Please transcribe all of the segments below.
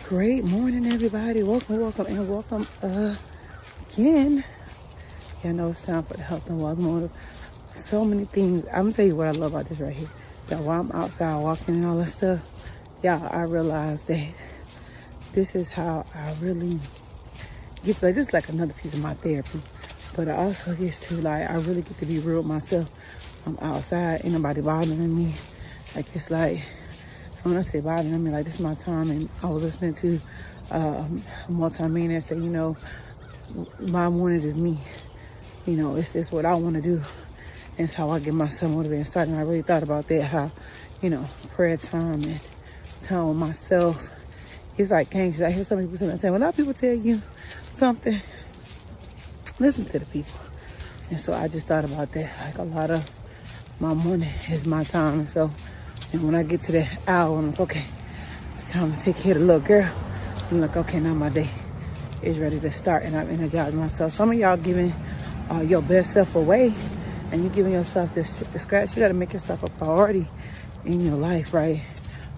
Great morning, everybody. Welcome again. Yeah, I know it's time for the health and wealth motive. So many things. I'm gonna tell you what I love about this right here. That while I'm outside walking and all that stuff, I realized that this is how I really get to, like, this is like another piece of my therapy. But I also get to, like, I really get to be real with myself. I'm outside, ain't nobody bothering me. Like, it's like, when I say bothering, I mean, like, this is my time. And I was listening to a multi-millionaire say, my mornings is me. It's just what I want to do. It's how I get myself motivated and started. And I really thought about that, how, prayer time and time with myself. It's like anxious. I hear some people saying, when a lot of people tell you something, listen to the people. And so I just thought about that. Like, a lot of my morning is my time. And when I get to that hour, I'm like, okay, it's time to take care of the little girl. I'm like, okay, now my day is ready to start, and I've energized myself. Some of y'all giving your best self away, and you giving yourself this scratch. You got to make yourself a priority in your life, right?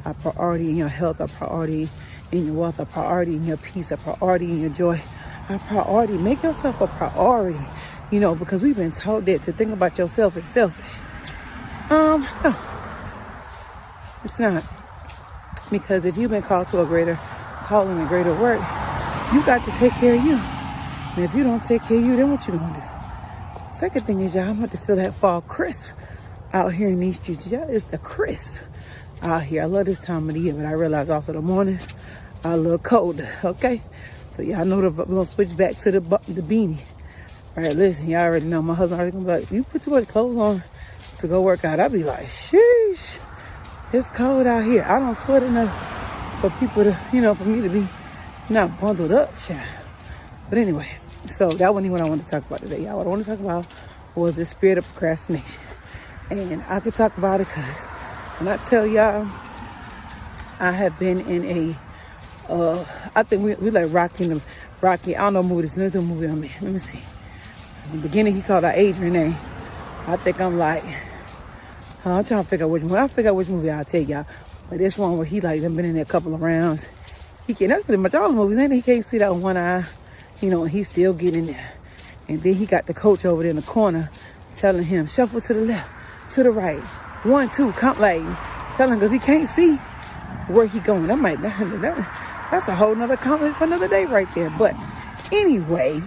A priority in your health, a priority in your wealth, a priority in your peace, a priority in your joy, a priority. Make yourself a priority, because we've been told that to think about yourself is selfish. No, it's not. Because if you've been called to a greater calling, a greater work, you got to take care of you. And if you don't take care of you, then what you gonna do? Second thing is, I'm about to feel that fall crisp out here in these streets. It's the crisp out here. I love this time of the year, but I realize also the mornings are a little cold, okay? So I know we're gonna switch back to the beanie. All right, listen, y'all already know my husband already gonna be like, you put too much clothes on to go work out. I'd be like, sheesh, it's cold out here. I don't sweat enough for people to, for me to be not bundled up, child. But anyway, so that wasn't even what I wanted to talk about today, y'all. What I want to talk about was the spirit of procrastination. And I could talk about it because when I tell y'all, I have been in I think we like Rocky. I don't know movie. There's a movie on me. Let me see. In the beginning, he called out Adrian name. I think I'm like, I'm trying to figure out which one. When I figure out which movie I'll tell y'all. But this one where he like been in there a couple of rounds. That's pretty much all the movies, ain't it? He can't see that one eye, and he's still getting in there. And then he got the coach over there in the corner telling him, shuffle to the left, to the right, 1, 2, come, like, telling him, because he can't see where he going. That's a whole nother conversation for another day right there. But anyway,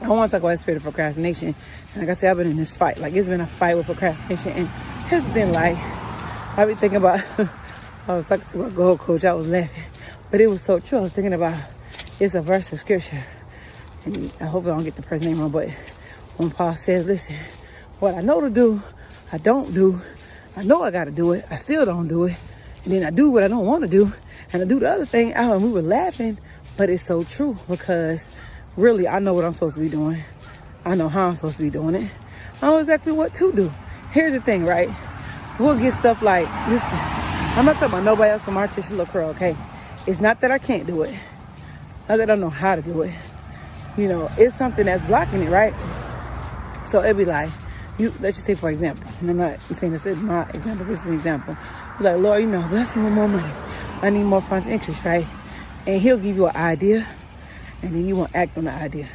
I want to talk about the spirit of procrastination. And like I said, I've been in this fight. Like, it's been a fight with procrastination. And here's the thing, like, I be thinking about, I was talking to my goal coach, I was laughing. But it was so true. I was thinking about, it's a verse of scripture. And I hope I don't get the person's name wrong, but when Paul says, listen, what I know to do, I don't do. I know I got to do it. I still don't do it. And then I do what I don't want to do. And I do the other thing. And we were laughing, but it's so true because really, I know what I'm supposed to be doing. I know how I'm supposed to be doing it. I know exactly what to do. Here's the thing, right? We'll get stuff like this. I'm not talking about nobody else from Artificial Curl, okay? It's not that I can't do it. Not that I don't know how to do it. It's something that's blocking it, right? So it'd be like, let's just say, for example, and I'm not saying this is my example, this is an example. You're like, Lord, bless me with more money. I need more funds increase, right? And he'll give you an idea, and then you won't act on the idea.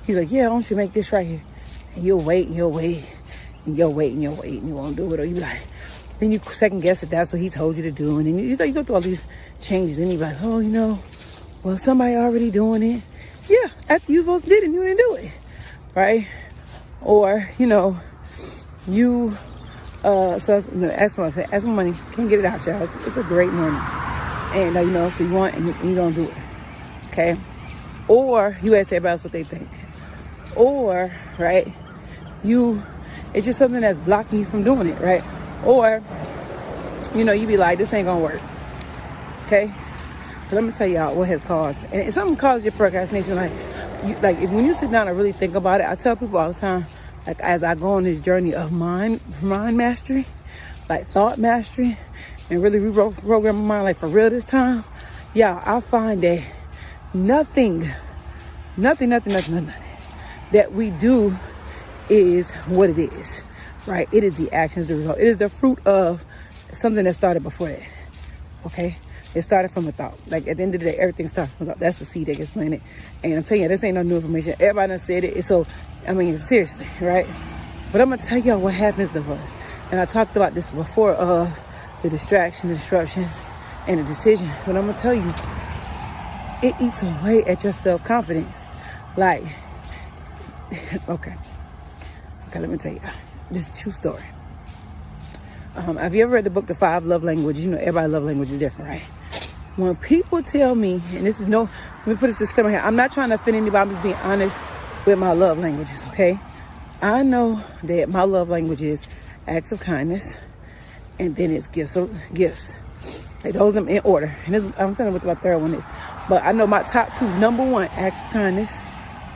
You're like, yeah, I want you to make this right here. And you'll wait, and you'll wait, and you'll wait, and you'll wait, and you won't do it. Or you be like, then you second guess that that's what he told you to do. And then you go through all these changes, and you're like, well, somebody already doing it. Yeah, after you both did it, you didn't do it, right? Or, you, ask my money, can't get it out, y'all. It's a great morning. And, so you want, and you don't do it, okay? Or you ask everybody else what they think. Or, right, it's just something that's blocking you from doing it, right? Or, you be like, this ain't gonna work, okay? So let me tell y'all what has caused, and something caused your procrastination. If when you sit down and really think about it, I tell people all the time, like, as I go on this journey of mind mastery, like thought mastery, and really reprogram my mind, like for real this time, I find that nothing that we do is what it is, right? It is the actions, the result. It is the fruit of something that started before that, okay? It started from a thought. Like at the end of the day, everything starts from a thought. That's the seed that gets planted. And I'm telling you, this ain't no new information. Everybody done said it. So, I mean, seriously, right? But I'm going to tell y'all what happens to us. And I talked about this before of the distraction, the disruptions, and the decision. But I'm going to tell you, it eats away at your self-confidence. Like, okay, let me tell you. This is a true story. Have you ever read the book, The 5 Love Languages? You know, everybody's love language is different, right? When people tell me, and this is let me put this disclaimer here. I'm not trying to offend anybody. I'm just being honest with my love languages, okay? I know that my love language is acts of kindness, and then it's gifts. Like those are in order. And I'm telling you what my third one is. But I know my top two, number one, acts of kindness,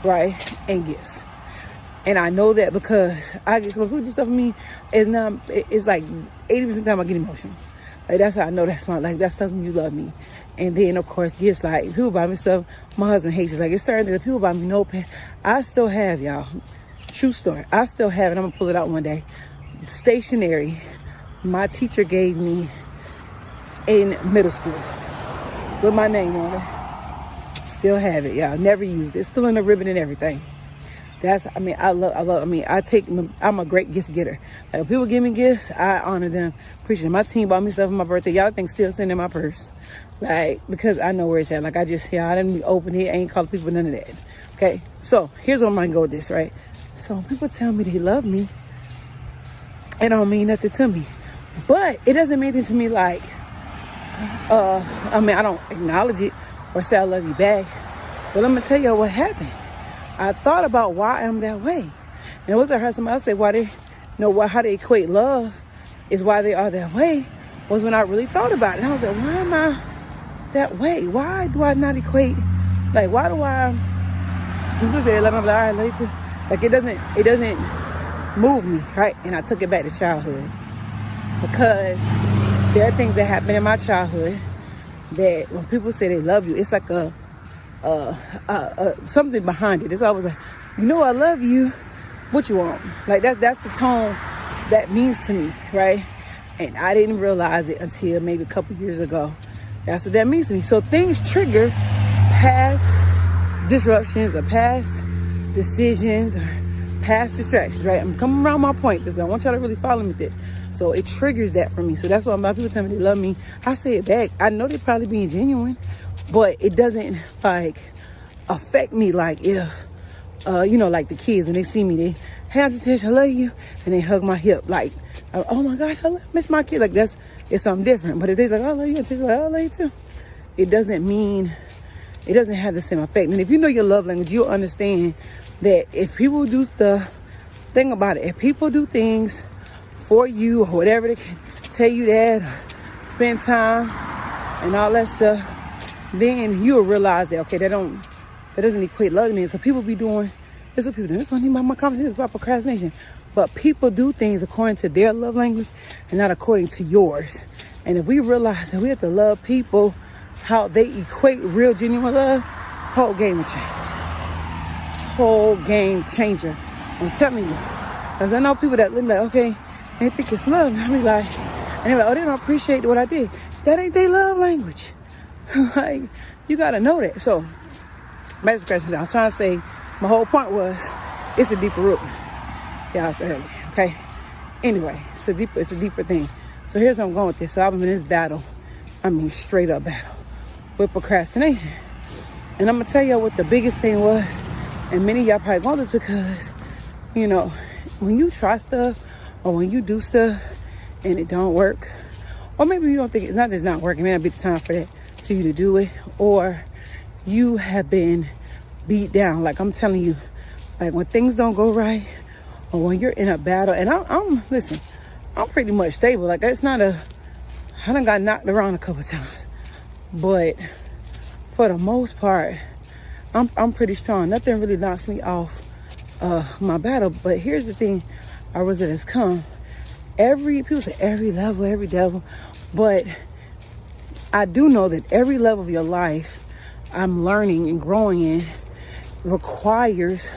right? And gifts. And I know that because I get when people do stuff for me, it's like 80% of the time I get emotions. Like that's how I know that's that tells me you love me. And then of course gifts, like people buy me stuff my husband hates. It's like it's certain that people buy me notepad. I still have, y'all. True story. I still have it. I'm gonna pull it out one day. Stationery my teacher gave me in middle school with my name on it. Still have it, y'all. Never used it. It's still in the ribbon and everything. I'm a great gift getter. Like when people give me gifts, I honor them, appreciate them. My team bought me stuff for my birthday. Y'all think still sitting in my purse. Like, because I know where it's at. Like I didn't open it. I ain't calling people none of that. Okay. So here's where I'm going to go with this, right? So when people tell me they love me, it don't mean nothing to me. But it doesn't mean anything to me like, I don't acknowledge it or say I love you back. But I'm going to tell you what happened. I thought about why I'm that way. And it was I heard somebody else say how they equate love is why they are that way was when I really thought about it. And I was like, why am I that way? Why do I not equate? Like, why do I, people say they love me, I'm like, all right, love you too. Like, it doesn't move me, right? And I took it back to childhood because there are things that happened in my childhood that when people say they love you, it's like something behind it. It's always like, I love you. What you want? Like that's the tone that means to me, right? And I didn't realize it until maybe a couple years ago. That's what that means to me. So things trigger past disruptions or past decisions or past distractions, right? I'm coming around my point because I want y'all to really follow me with this. So it triggers that for me. So that's why a lot of people tell me they love me. I say it back. I know they're probably being genuine, but it doesn't affect me like if, like the kids, when they see me, they, hey, Auntie Tish, I love you. And they hug my hip. Like, oh my gosh, miss my kid. Like it's something different. But if they're like, I love you, Auntie Tish, like, I love you too. It doesn't have the same effect. And if you know your love language, you'll understand that if people do stuff, think about it. If people do things for you or whatever they can tell you that, or spend time and all that stuff, then you'll realize that, okay, that doesn't equate love to me. So people be doing, this is what people do. This is one of my conversations about procrastination. But people do things according to their love language and not according to yours. And if we realize that we have to love people how they equate real, genuine love, whole game will change. Whole game changer. I'm telling you. Because I know people that live like, okay, they think it's love. And I be like, and they're like, oh, they don't appreciate what I did. That ain't their love language. Like, you got to know that. So, back to procrastination. I was trying to say, my whole point was, it's a deeper root. Yeah, it's early. Okay. Anyway, it's a deeper thing. So here's where I'm going with this. So I've been in this battle. Straight up battle with procrastination. And I'm going to tell y'all what the biggest thing was. And many of y'all probably want this because, when you try stuff or when you do stuff and it don't work, or maybe you don't think it's not working, it may not be the time for that to you to do it, or you have been beat down. Like I'm telling you, like when things don't go right or when you're in a battle, and I'm pretty much stable. Like I done got knocked around a couple times, but for the most part, I'm pretty strong. Nothing really knocks me off my battle. But here's the thing, I was that has come. People say every level, every devil, but I do know that every level of your life I'm learning and growing in requires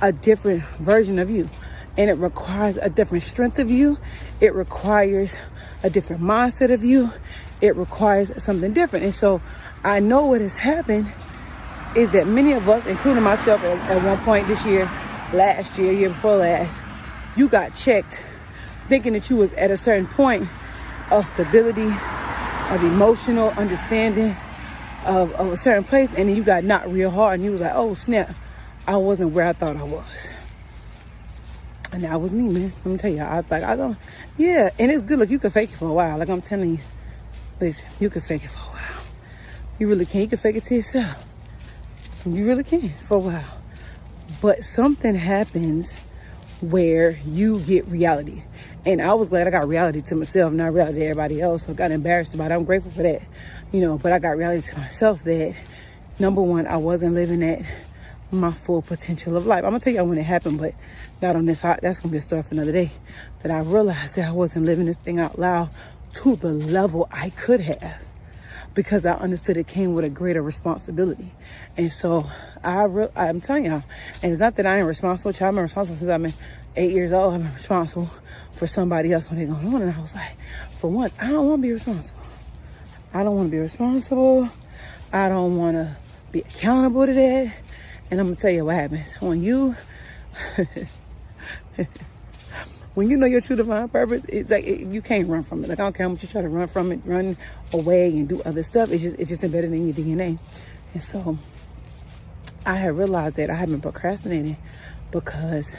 a different version of you. And it requires a different strength of you. It requires a different mindset of you. it requires something different. And so I know what has happened is that many of us, including myself at one point this year, last year, year before last, you got checked thinking that you was at a certain point of stability, of emotional understanding, of a certain place, and then you got knocked real hard and you was like, oh snap, I wasn't where I thought I was. And that was me, man. Let me tell you, and it's good. Look, you can fake it for a while. Like I'm telling you, listen, you can fake it for a while. You really can. You can fake it to yourself. You really can for a while. But something happens where you get reality. And I was glad I got reality to myself, not reality to everybody else. So I got embarrassed about it. I'm grateful for that. But I got reality to myself that, number one, I wasn't living at my full potential of life. I'm going to tell you when it happened, but not on this. That's going to be a story for another day. That I realized that I wasn't living this thing out loud to the level I could have, because I understood it came with a greater responsibility. And so I'm telling y'all, and it's not that I ain't responsible. Child, I'm responsible since I've been 8 years old. I'm responsible for somebody else when they're going on. And I was like, for once, I don't want to be responsible. I don't want to be responsible. I don't want to be accountable to that. And I'm going to tell you what happens. When you know your true divine purpose, it's like you can't run from it. Like I don't care how much you try to run from it, run away and do other stuff. It's just embedded in your DNA. And so I have realized that I have been procrastinating because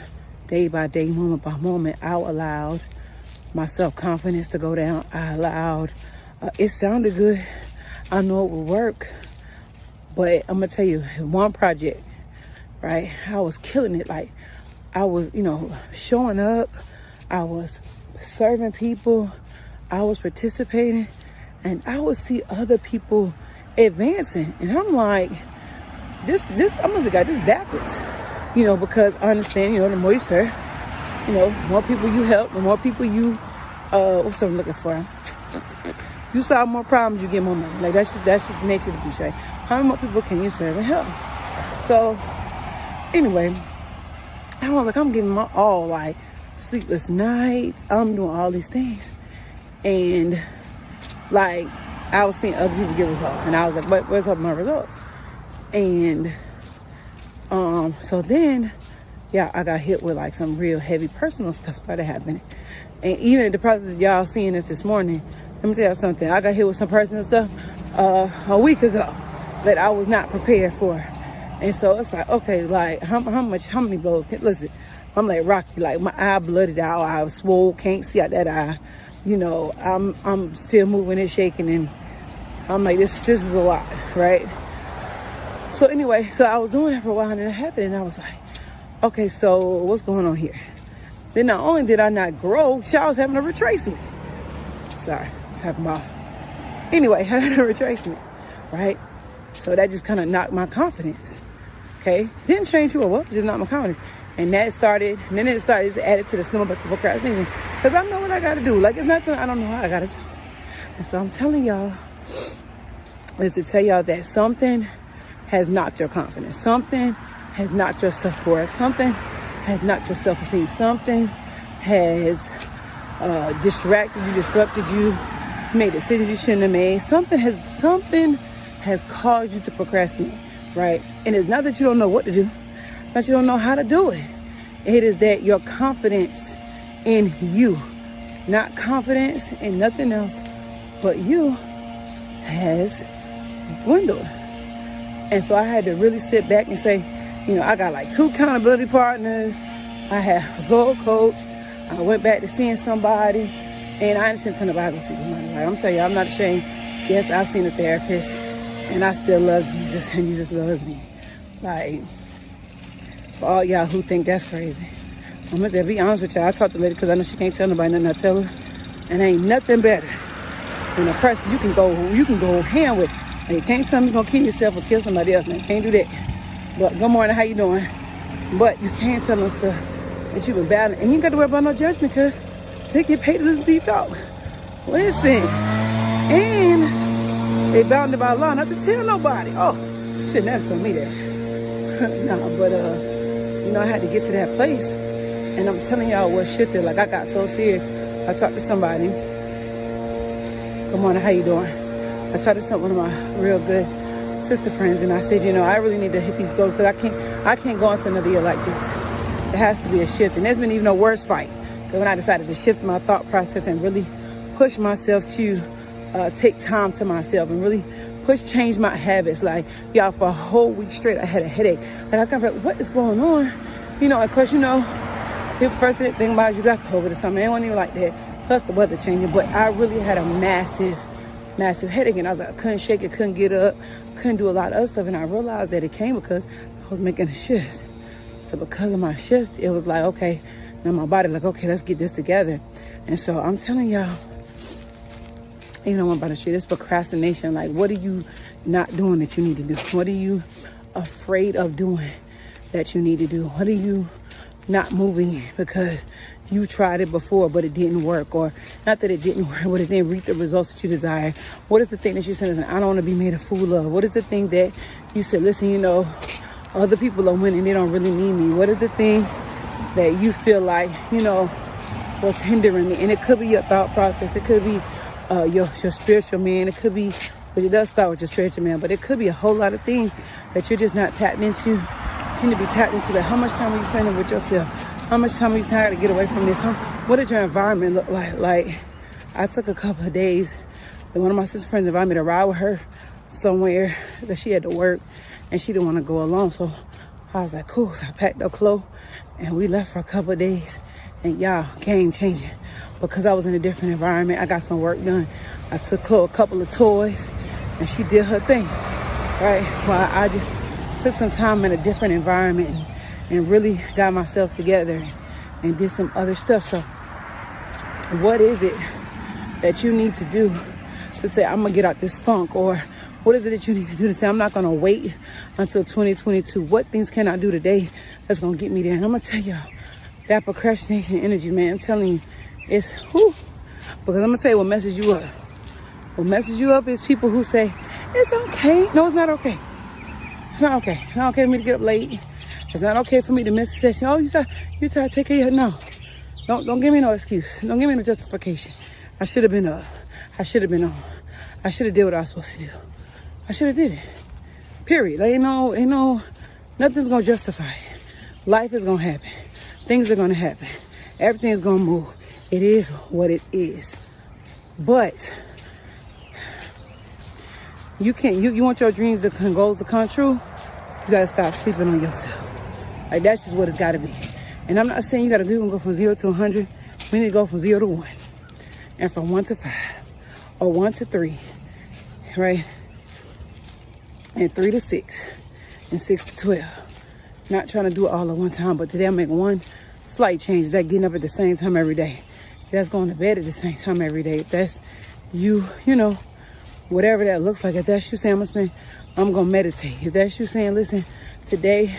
day by day, moment by moment, I allowed my self-confidence to go down. I allowed, it sounded good. I know it would work. But I'm going to tell you, one project, right? I was killing it. Like I was, showing up. I was serving people. I was participating. And I would see other people advancing. And I'm like, I must have got this backwards. Because I understand, the more you serve, the more people you help, the more people you, what's I'm looking for? You solve more problems, you get more money. Like that's just the nature of the beast, right? How many more people can you serve and help? So anyway, I was like, I'm giving my all, like sleepless nights. I'm doing all these things. And like, I was seeing other people get results. And I was like, where's all my results? And so then, I got hit with like some real heavy personal stuff started happening. And even in the process, y'all seeing this morning, let me tell you something. I got hit with some personal stuff a week ago that I was not prepared for. And so it's like, okay, like how many blows? Listen, I'm like Rocky, like my eye blooded out, I was swole, can't see out that eye. I'm still moving and shaking, and I'm like, this is a lot, right? So anyway, so I was doing that for a while, and it happened, and I was like, okay, so what's going on here? Then not only did I not grow, I was having a retracement. Sorry, I'm talking about. Anyway, having a retracement, right? So that just kind of knocked my confidence. Okay, didn't change who I was, just knocked my confidence. And that started, and then it started to add it to the snowball procrastination, because I know what I got to do. Like, it's not something I don't know how I got to do. And so I'm telling y'all, is to tell y'all that something has knocked your confidence. Something has knocked your self-worth. Something has knocked your self-esteem. Something has distracted you, disrupted you, made decisions you shouldn't have made. Something has caused you to procrastinate, right? And it's not that you don't know what to do, that you don't know how to do it. It is that your confidence in you, not confidence in nothing else but you, has dwindled. And so I had to really sit back and say, I got like 2 accountability partners. I have a goal coach. I went back to seeing somebody, and I didn't send somebody to go see somebody. Like, I'm telling you, I'm not ashamed. Yes, I've seen a therapist, and I still love Jesus, and Jesus loves me. Like, for all y'all who think that's crazy, I'm gonna be honest with y'all. I talked to the lady because I know she can't tell nobody nothing. I tell her, and ain't nothing better than a person you can go hand with. And you can't tell me you're gonna kill yourself or kill somebody else. Now, you can't do that. But good morning, how you doing? But you can't tell them stuff that you've been battling, and you ain't got to worry about no judgment, because they get paid to listen to you talk. Listen, and they bound by law not to tell nobody. Oh, you should never told me that. No, but I had to get to that place, and I'm telling y'all what shifted. Like, I got so serious. I talked to somebody, Good morning, how you doing? I tried to send one of my real good sister friends, and I said, I really need to hit these goals because I can't go into another year like this. There has to be a shift, and there's been even a worse fight. Because when I decided to shift my thought process and really push myself to take time to myself and really change my habits. Like, y'all, for a whole week straight, I had a headache. Like, I kind of like, what is going on? Of course, people first thing about it, you got COVID or something. They weren't even like that. Plus the weather changing. But I really had a massive headache. And I was like, I couldn't shake it, couldn't get up, couldn't do a lot of other stuff. And I realized that it came because I was making a shift. So because of my shift, it was like, okay, now my body like, okay, let's get this together. And so I'm telling y'all, I'm about to share this procrastination. Like, what are you not doing that you need to do? What are you afraid of doing that you need to do? What are you not moving in because you tried it before, but it didn't work? Or not that it didn't work, but it didn't reap the results that you desire. What is the thing that you said, listen, I don't want to be made a fool of? What is the thing that you said, listen, other people are winning, they don't really need me? What is the thing that you feel like, was hindering me? And it could be your thought process. It could be your spiritual man. It could be, but it does start with your spiritual man, but it could be a whole lot of things that you're just not tapped into. You need to be tapped into. Like, how much time are you spending with yourself? How much time are you spending to get away from this? What did your environment look like? Like, I took a couple of days. One of my sister friends invited me to ride with her somewhere that she had to work, and she didn't want to go alone. So I was like, cool. So I packed up clothes, and we left for a couple of days. And y'all, game changing, because I was in a different environment. I got some work done. I took Chloe a couple of toys, and she did her thing, right? While I just took some time in a different environment and really got myself together and did some other stuff. So what is it that you need to do to say, I'm going to get out this funk? Or what is it that you need to do to say, I'm not going to wait until 2022? What things can I do today that's going to get me there? And I'm going to tell y'all, that procrastination energy, man, I'm telling you, it's whew. Because I'm going to tell you what messes you up. What messes you up is people who say, it's okay. No, it's not okay. It's not okay. It's not okay for me to get up late. It's not okay for me to miss a session. Oh, you tired, take care of your, no. Don't give me no excuse. Don't give me no justification. I should have been up. I should have been on. I should have did what I was supposed to do. I should have did it. Period. Like, ain't no, nothing's going to justify it. Life is going to happen. Things are going to happen. Everything is going to move. It is what it is. But you can't, you want your dreams and goals to come true, you got to stop sleeping on yourself. Like, that's just what it's got to be. And I'm not saying you got to go from 0 to 100. We need to go from 0 to 1. And from 1 to 5. Or 1 to 3. Right? And 3 to 6. And 6 to 12. Not trying to do it all at one time, but today I'm making one slight change. That getting up at the same time every day. That's going to bed at the same time every day. If that's you, whatever that looks like. If that's you saying, I'm going to meditate. If that's you saying, listen, today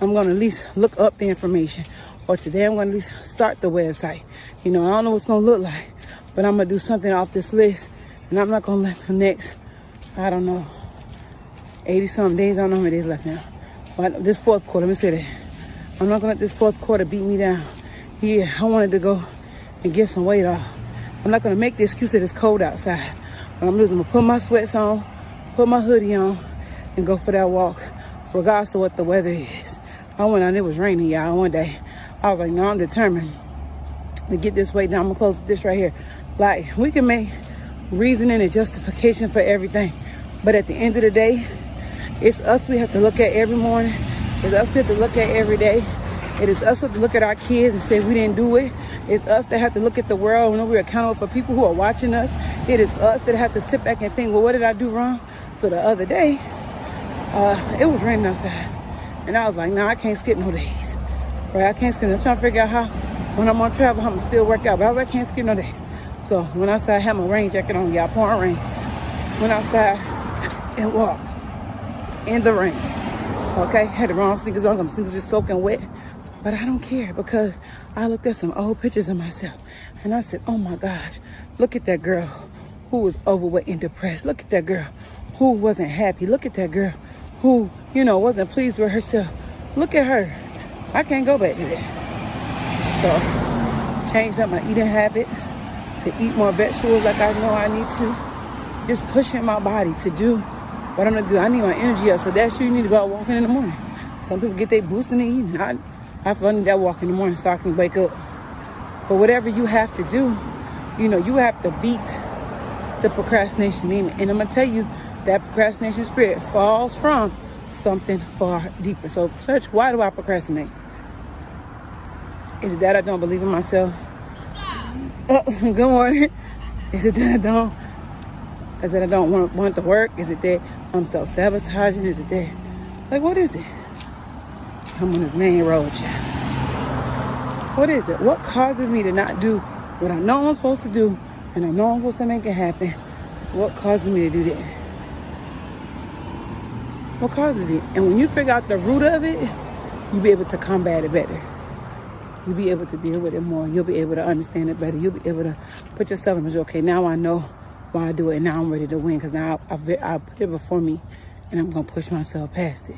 I'm going to at least look up the information. Or today I'm going to at least start the website. I don't know what's going to look like, but I'm going to do something off this list. And I'm not going to let the next, 80-something days, I don't know how many days left now. But this fourth quarter, let me say that. I'm not going to let this fourth quarter beat me down. Yeah, I wanted to go and get some weight off. I'm not going to make the excuse that it's cold outside. What I'm going to put my sweats on, put my hoodie on, and go for that walk, regardless of what the weather is. I went out and it was raining, y'all, one day. I was like, no, I'm determined to get this weight down. I'm going to close with this right here. Like, we can make reasoning and justification for everything. But at the end of the day, it's us we have to look at every morning. It's us we have to look at every day. It is us who have to look at our kids and say we didn't do it. It's us that have to look at the world and we're accountable for people who are watching us. It is us that have to sit back and think, well, what did I do wrong? So the other day, it was raining outside. And I was like, no, I can't skip no days. Right? I can't skip. I'm trying to figure out how, when I'm on travel, I'm going to still work out. But I was like, I can't skip no days. So when outside, I had my rain jacket on, y'all, pouring rain. Went outside and walked in the rain. Okay? Had the wrong sneakers on. My sneakers just soaking wet. But I don't care because I looked at some old pictures of myself and I said, oh my gosh, look at that girl who was overweight and depressed. Look at that girl who wasn't happy. Look at that girl who, wasn't pleased with herself. Look at her. I can't go back to that. So changed up my eating habits, to eat more vegetables like I know I need to. Just pushing my body to do what I'm gonna do. I need my energy up. So that's you need to go out walking in the morning. Some people get their boost in the evening. I need that walk in the morning so I can wake up. But whatever you have to do, you have to beat the procrastination demon. And I'm gonna tell you that procrastination spirit falls from something far deeper. So search, why do I procrastinate? Is it that I don't believe in myself? Good morning. Is it that I don't? Is it that I don't want to work? Is it that I'm self-sabotaging? Is it that, like, what is it? I'm on this main road, child. What is it? What causes me to not do what I know I'm supposed to do and I know I'm supposed to make it happen? What causes me to do that? What causes it? And when you figure out the root of it, you'll be able to combat it better. You'll be able to deal with it more. You'll be able to understand it better. You'll be able to put yourself in the okay, now I know why I do it, and now I'm ready to win because now I put it before me and I'm going to push myself past it.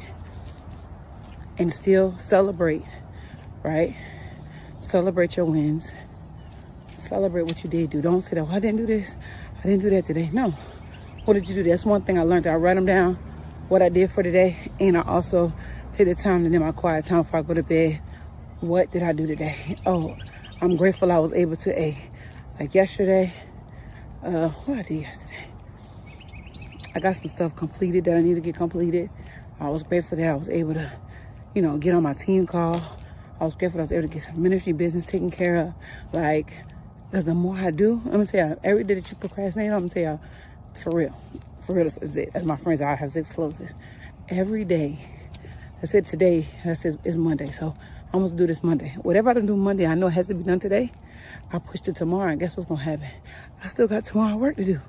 And still celebrate, right? Celebrate your wins. Celebrate what you did do. Don't say that, well, I didn't do this. I didn't do that today. No. What did you do? That's one thing I learned. I write them down, what I did for today. And I also take the time in my quiet time before I go to bed. What did I do today? Oh, I'm grateful I was able to, like yesterday, what I did yesterday. I got some stuff completed that I need to get completed. I was grateful that I was able to, get on my team call. I was grateful that I was able to get some ministry business taken care of. Like, because the more I do, I'm going to tell y'all, every day that you procrastinate, I'm going to tell y'all, for real, this is it. As my friends, I have 6 closes. Every day, I said today, it's Monday, so I'm going to do this Monday. Whatever I do Monday, I know it has to be done today. I pushed it tomorrow, and guess what's going to happen? I still got tomorrow work to do.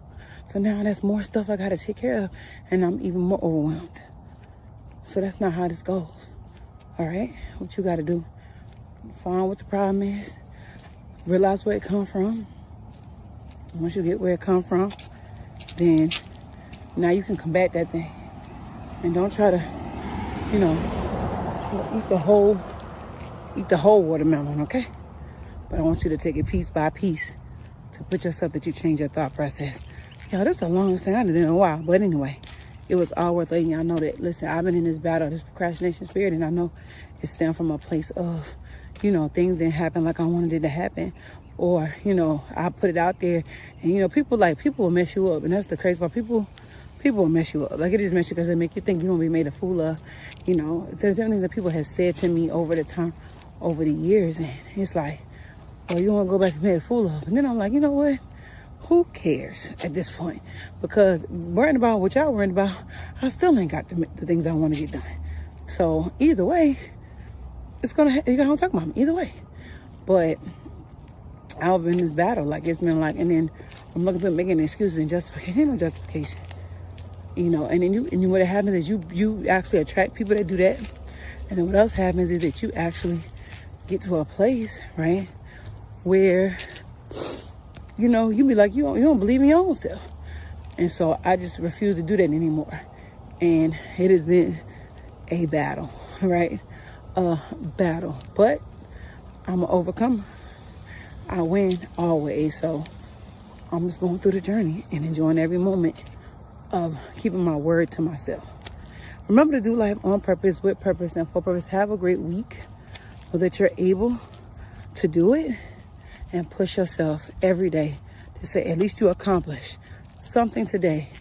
So now that's more stuff I got to take care of, and I'm even more overwhelmed. So that's not how this goes. All right? What you got to do, find what the problem is, realize where it come from. Once you get where it come from, then now you can combat that thing. And don't try to, eat the whole watermelon, okay? But I want you to take it piece by piece to put yourself that you change your thought process. Yo, this is the longest thing I did in a while. But anyway, it was all worth letting y'all know that, listen, I've been in this battle, this procrastination spirit, and I know it stems from a place of, things didn't happen like I wanted it to happen. Or, I put it out there and, people will mess you up. And that's the crazy part. People will mess you up. Like, it just mess you because they make you think you're going to be made a fool of. There's different things that people have said to me over the years. And it's like, oh, you want to go back and make a fool of. And then I'm like, you know what? Who cares at this point? Because worrying about what y'all worrying about, I still ain't got the things I want to get done. So either way, you got to talk about me. Either way. But I've been in this battle. Like, it's been like, and then I'm looking for making excuses and justification. Ain't no justification. And then what happens is you actually attract people that do that. And then what else happens is that you actually get to a place, right, where, you be like, you don't believe in your own self. And so I just refuse to do that anymore. And it has been a battle, right? A battle. But I'm an overcomer. I win always. So I'm just going through the journey and enjoying every moment of keeping my word to myself. Remember to do life on purpose, with purpose, and for purpose. Have a great week so that you're able to do it and push yourself every day to say at least you accomplish something today